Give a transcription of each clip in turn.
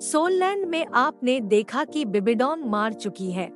सोललैंड में आपने देखा कि बिबिडॉन मार चुकी है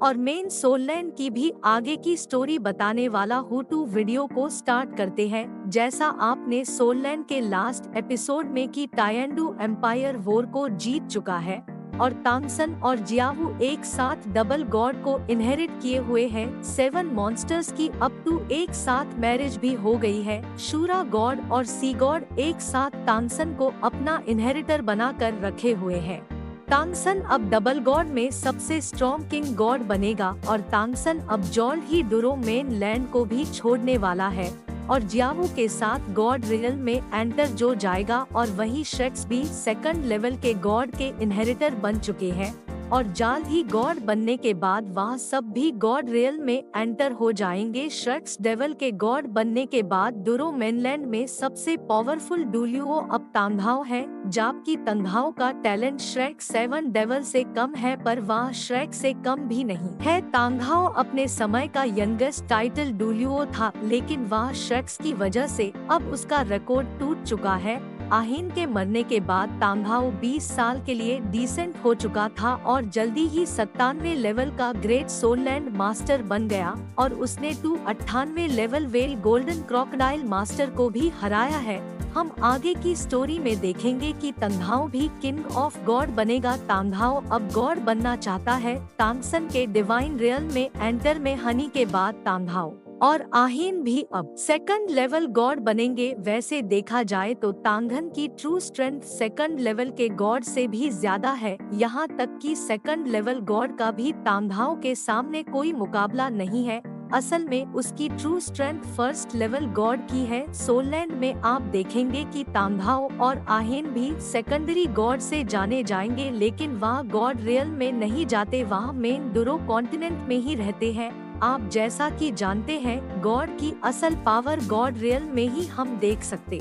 और मेन सोललैंड की भी आगे की स्टोरी बताने वाला हुटू वीडियो को स्टार्ट करते हैं। जैसा आपने सोललैंड के लास्ट एपिसोड में कि टायेंडू एम्पायर वॉर को जीत चुका है और तांगसन और जियावू एक साथ डबल गॉड को इनहेरिट किए हुए हैं। 7 मॉन्स्टर्स की अप टू एक साथ मैरिज भी हो गई है। शूरा गॉड और सी गॉड एक साथ तांगसन को अपना इनहेरिटर बना कर रखे हुए हैं। तांगसन अब डबल गॉड में सबसे स्ट्रॉन्ग किंग गॉड बनेगा और तांगसन अब जल्द ही डूरो मेन लैंड को भी छोड़ने वाला है और जियावू के साथ गॉड रियल में एंटर जो जाएगा और वही श्रेक्स भी सेकंड लेवल के गॉड के इनहेरिटर बन चुके हैं और जल्द ही गॉड बनने के बाद वह सब भी गॉड रियल में एंटर हो जाएंगे। श्रेक्स डेवल के गॉड बनने के बाद डूरो मेनलैंड में सबसे पावरफुल डुलियो अब तांघाओ है, जबकि तांघाओ का टैलेंट श्रेक 7 डेवल से कम है पर वह श्रेक से कम भी नहीं है। तांघाओ अपने समय का यंगेस्ट टाइटल डुलियो था, लेकिन वह श्रेक्स की वजह से अब उसका रिकॉर्ड टूट चुका है। आहीन के मरने के बाद तांघाओ 20 साल के लिए डिसेंट हो चुका था और जल्दी ही 97 लेवल का ग्रेट सोललैंड मास्टर बन गया और उसने 98 level well golden crocodile master को भी हराया है। हम आगे की स्टोरी में देखेंगे कि तांघाओ भी किंग ऑफ गॉड बनेगा। तांघाओ अब गॉड बनना चाहता है। तांगसन के डिवाइन रियल में एंटर में हनी के बाद तांघाओ और आहीन भी अब सेकंड लेवल गॉड बनेंगे। वैसे देखा जाए तो तांघन की ट्रू स्ट्रेंथ सेकंड लेवल के गॉड से भी ज्यादा है, यहाँ तक कि सेकंड लेवल गॉड का भी तांघाओ के सामने कोई मुकाबला नहीं है। असल में उसकी true strength first level God की है। सोललैंड में आप देखेंगे कि तांघाओ और आहीन भी सेकेंडरी गॉड से जाने जाएंगे, लेकिन वह गॉड रियल में नहीं जाते, वह मेन डूरो कॉन्टिनेंट में ही रहते हैं। आप जैसा कि जानते हैं गॉड की असल पावर गॉड रियल में ही हम देख सकते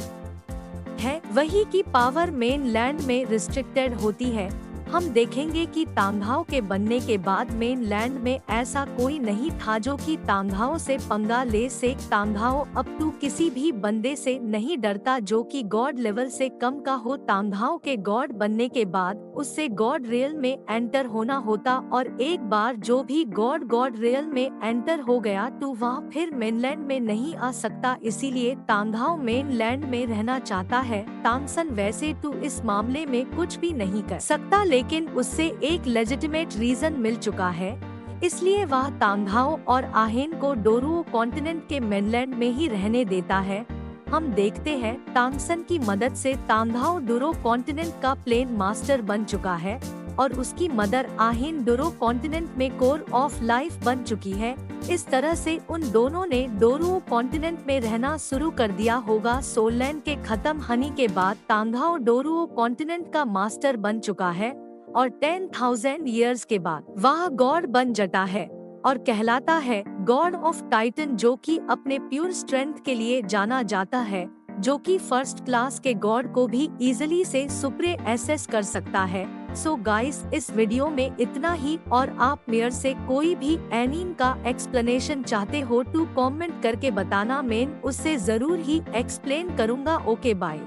हैं, वही की पावर मेन लैंड में रिस्ट्रिक्टेड होती है। हम देखेंगे कि तांघाओ के बनने के बाद मेन लैंड में ऐसा कोई नहीं था जो कि तांघाओ से पंगा ले से। तांघाओ अब टू किसी भी बंदे से नहीं डरता जो कि गॉड लेवल से कम का हो। तांघाओ के गॉड बनने के बाद उससे गॉड रियल में एंटर होना होता और एक बार जो भी गॉड रियल में एंटर हो गया तो वह फिर मेनलैंड में नहीं आ सकता, इसीलिए तांघाओ मेन लैंड में रहना चाहता है। तांगसन वैसे तो इस मामले में कुछ भी नहीं कर सकता, लेकिन उससे एक लेजिटिमेट रीजन मिल चुका है, इसलिए वह तांघाओ और आहीन को डोरुओ कॉन्टिनेंट के मेनलैंड में ही रहने देता है। हम देखते हैं तांगसन की मदद से तांघाओ डोरो कॉन्टिनेंट का प्लेन मास्टर बन चुका है और उसकी मदर आहीन डोरो कॉन्टिनेंट में कोर ऑफ लाइफ बन चुकी है। इस तरह से उन दोनों ने डोरुओ कॉन्टिनेंट में रहना शुरू कर दिया होगा। सोललैंड के खत्म हनी के बाद तांघाओ डोरुओ कॉन्टिनेंट का मास्टर बन चुका है और 10,000 ईयर्स के बाद वह गॉड बन जाता है और कहलाता है गॉड ऑफ टाइटन, जो कि अपने प्योर स्ट्रेंथ के लिए जाना जाता है, जो कि फर्स्ट क्लास के गॉड को भी इजीली से सुप्रे एसेस कर सकता है। सो गाइस, इस वीडियो में इतना ही और आप मेरे से कोई भी एनीम का एक्सप्लेनेशन चाहते हो तो कमेंट करके बताना, मैं उससे जरूर ही एक्सप्लेन करूँगा। Okay bye.